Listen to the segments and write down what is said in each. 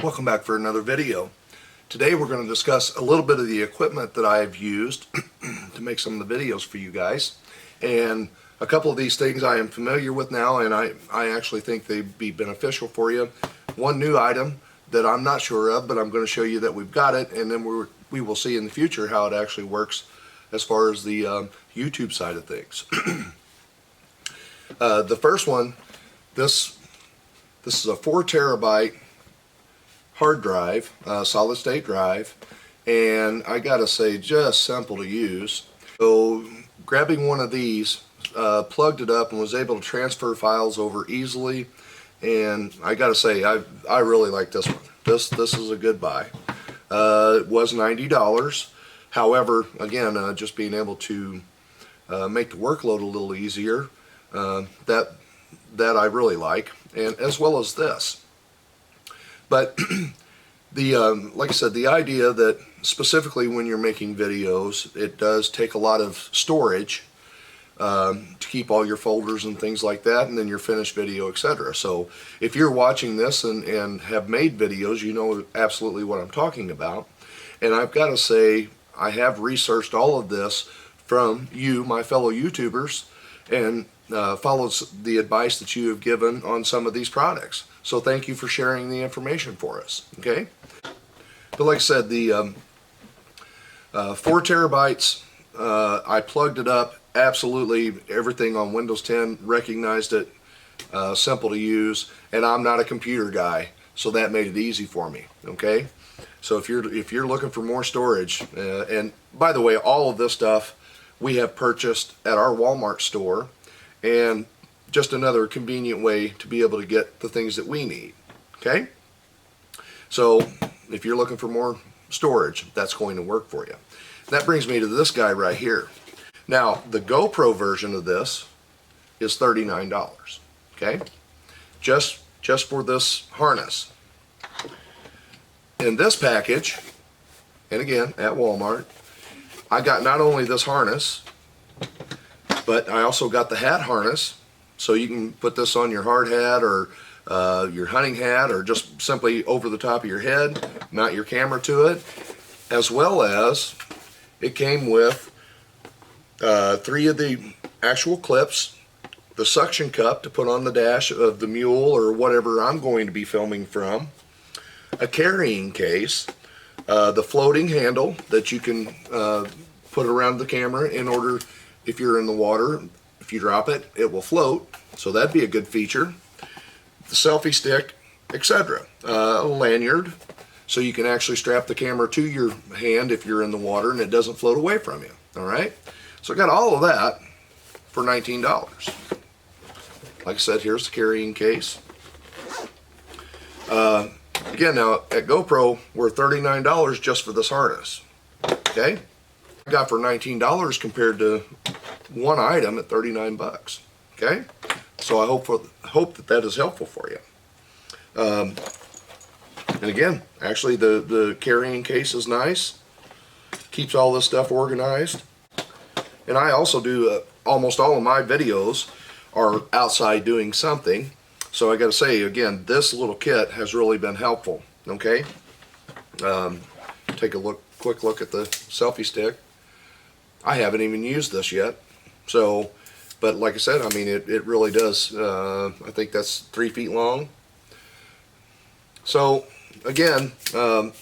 Welcome back for another video. Today we're going to discuss a little bit of the equipment that I've used to make some of the videos for you guys. And a couple of these things I am familiar with now, and I actually think they'd be beneficial for you. One new item that I'm not sure of, but I'm going to show you that we've got it, and then we will see in the future how it actually works as far as the YouTube side of things. The first one, this is a 4 terabyte hard drive, solid state drive, and I gotta say, just simple to use. So grabbing one of these, plugged it up and was able to transfer files over easily, and I gotta say, I really like this one. This is a good buy. It was $90. However, again, just being able to make the workload a little easier, that I really like, and as well as this. But like I said, the idea that specifically when you're making videos, it does take a lot of storage to keep all your folders and things like that, and then your finished video, etc. So if you're watching this and have made videos, you know absolutely what I'm talking about. And I've got to say, I have researched all of this from you, my fellow YouTubers, and followed the advice that you have given on some of these products. So thank you for sharing the information for us. Okay, but like I said, the 4 terabytes, I plugged it up. Absolutely everything on Windows 10 recognized it, simple to use, and I'm not a computer guy, so that made it easy for me. Okay, so if you're looking for more storage, and by the way, all of this stuff we have purchased at our Walmart store, and just another convenient way to be able to get the things that we need. Okay, so if you're looking for more storage, that's going to work for you. That brings me to this guy right here. Now, the GoPro version of this is $39. Okay, just for this harness. In this package, and again at Walmart, I got not only this harness, but I also got the hat harness, so you can put this on your hard hat or your hunting hat, or just simply over the top of your head, mount your camera to it, as well as it came with 3 of the actual clips, the suction cup to put on the dash of the mule or whatever I'm going to be filming from, a carrying case, the floating handle that you can put around the camera in order, if you're in the water, if you drop it, it will float, so that'd be a good feature. The selfie stick, etc. A lanyard, so you can actually strap the camera to your hand if you're in the water and it doesn't float away from you. Alright, so I got all of that for $19. Like I said, here's the carrying case. Again, now at GoPro, we're $39 just for this harness. Okay, I got for $19 compared to one item at 39 bucks. Okay, so I hope that is helpful for you. And again, actually the carrying case is nice, keeps all this stuff organized. And I also do almost all of my videos are outside doing something, so I got to say again, this little kit has really been helpful. Okay, take a quick look at the selfie stick. I haven't even used this yet, so, but like I said, I mean, it really does, I think that's 3 feet long. So again, got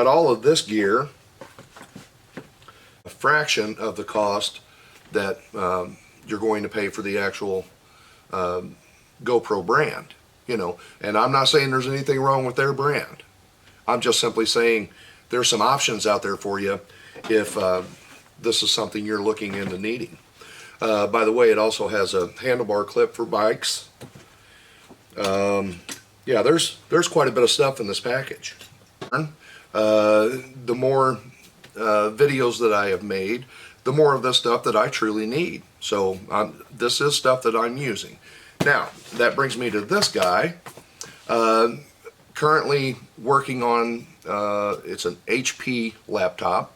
all of this gear, a fraction of the cost that you're going to pay for the actual GoPro brand, you know, and I'm not saying there's anything wrong with their brand. I'm just simply saying there's some options out there for you if this is something you're looking into needing. By the way, it also has a handlebar clip for bikes. Yeah, there's quite a bit of stuff in this package. The more videos that I have made, the more of this stuff that I truly need. So this is stuff that I'm using. Now, that brings me to this guy. Currently working on, it's an HP laptop,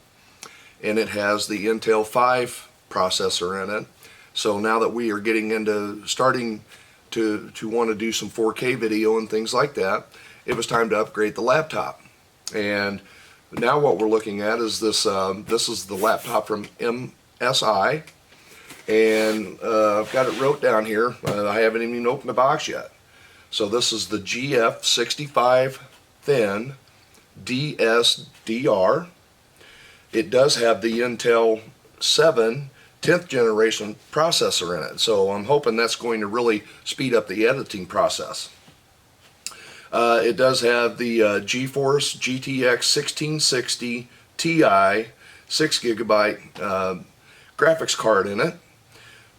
and it has the Intel 5 processor in it. So now that we are getting into starting to want to do some 4K video and things like that, it was time to upgrade the laptop. And now what we're looking at is this. This is the laptop from MSI, and I've got it wrote down here. I haven't even opened the box yet. So this is the GF 65 thin DSDR. It does have the Intel 7 10th generation processor in it, so I'm hoping that's going to really speed up the editing process. It does have the GeForce GTX 1660 Ti 6GB graphics card in it,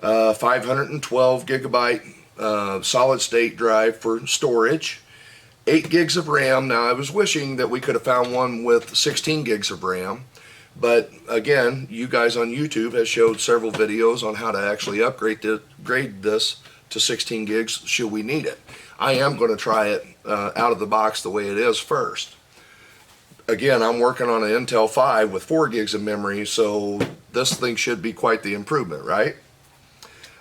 512 gigabyte solid state drive for storage, 8 gigs of RAM. Now I was wishing that we could have found one with 16 gigs of RAM, but again, you guys on YouTube have showed several videos on how to actually upgrade this to 16 gigs should we need it. I am going to try it out of the box the way it is first. Again, I'm working on an Intel 5 with 4 gigs of memory, so this thing should be quite the improvement, right?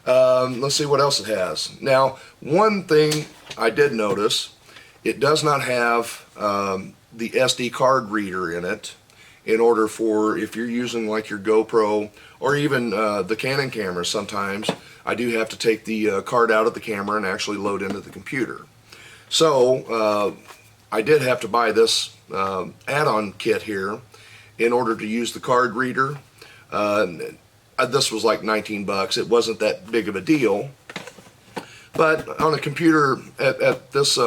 Let's see what else it has. Now, one thing I did notice, it does not have the SD card reader in it, in order for, if you're using like your GoPro or even the Canon camera, sometimes I do have to take the card out of the camera and actually load into the computer. So I did have to buy this add-on kit here in order to use the card reader. This was like 19 bucks. It wasn't that big of a deal, but on a computer at this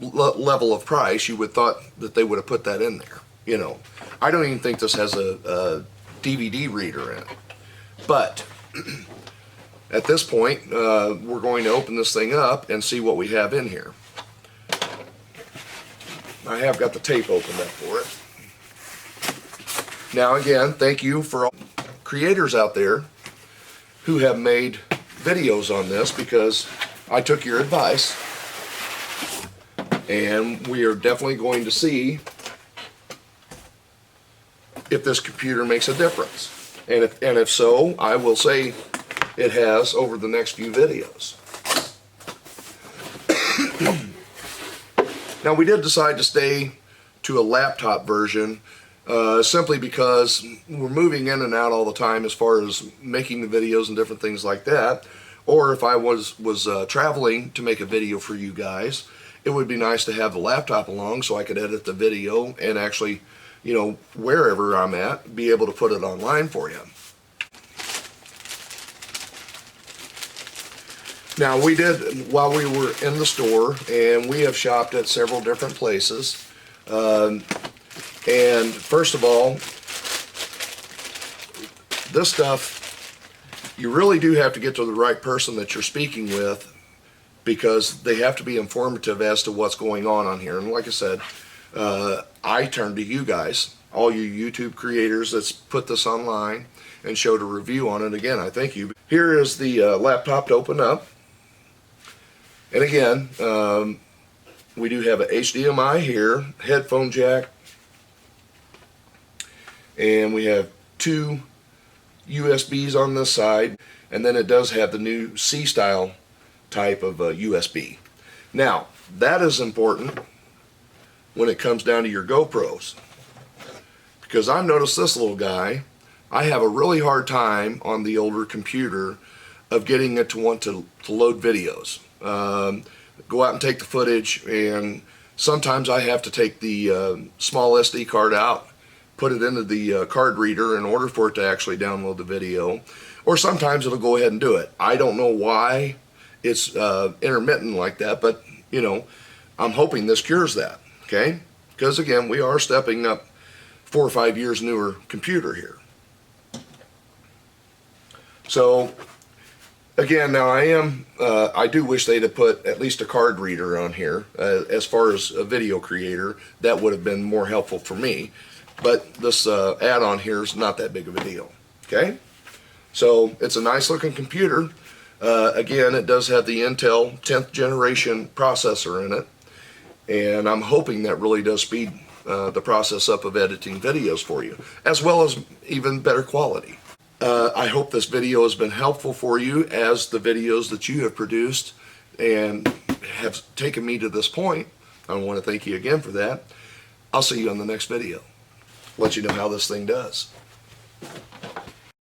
level of price, you would thought that they would have put that in there. You know, I don't even think this has a DVD reader in it. But at this point, we're going to open this thing up and see what we have in here. I have got the tape opened up for it. Now again, thank you for all creators out there who have made videos on this, because I took your advice, and we are definitely going to see if this computer makes a difference, and if so, I will say it has over the next few videos. Now, we did decide to stay to a laptop version simply because we're moving in and out all the time as far as making the videos and different things like that. Or if I was traveling to make a video for you guys, it would be nice to have the laptop along so I could edit the video and actually, you know, wherever I'm at, be able to put it online for you. Now, we did, while we were in the store, and we have shopped at several different places, and first of all, this stuff, you really do have to get to the right person that you're speaking with, because they have to be informative as to what's going on here. And like I said, I turn to you guys, all you YouTube creators that's put this online and showed a review on it. Again, I thank you. Here is the laptop to open up. And again, we do have a HDMI here, headphone jack, and we have 2 USBs on this side, and then it does have the new C-style type of USB. Now, that is important when it comes down to your GoPros, because I've noticed this little guy, I have a really hard time on the older computer of getting it to want to load videos. Go out and take the footage, and sometimes I have to take the small SD card out, put it into the card reader in order for it to actually download the video, or sometimes it'll go ahead and do it. I don't know why it's intermittent like that, but you know, I'm hoping this cures that, okay? Because again, we are stepping up 4 or 5 years newer computer here. So again, now I do wish they'd have put at least a card reader on here. As far as a video creator, that would have been more helpful for me. But this add-on here is not that big of a deal. Okay? So it's a nice looking computer. Again, it does have the Intel 10th generation processor in it. And I'm hoping that really does speed the process up of editing videos for you, as well as even better quality. I hope this video has been helpful for you, as the videos that you have produced and have taken me to this point I want to thank you again for that. I'll see you on the next video. Let you know how this thing does.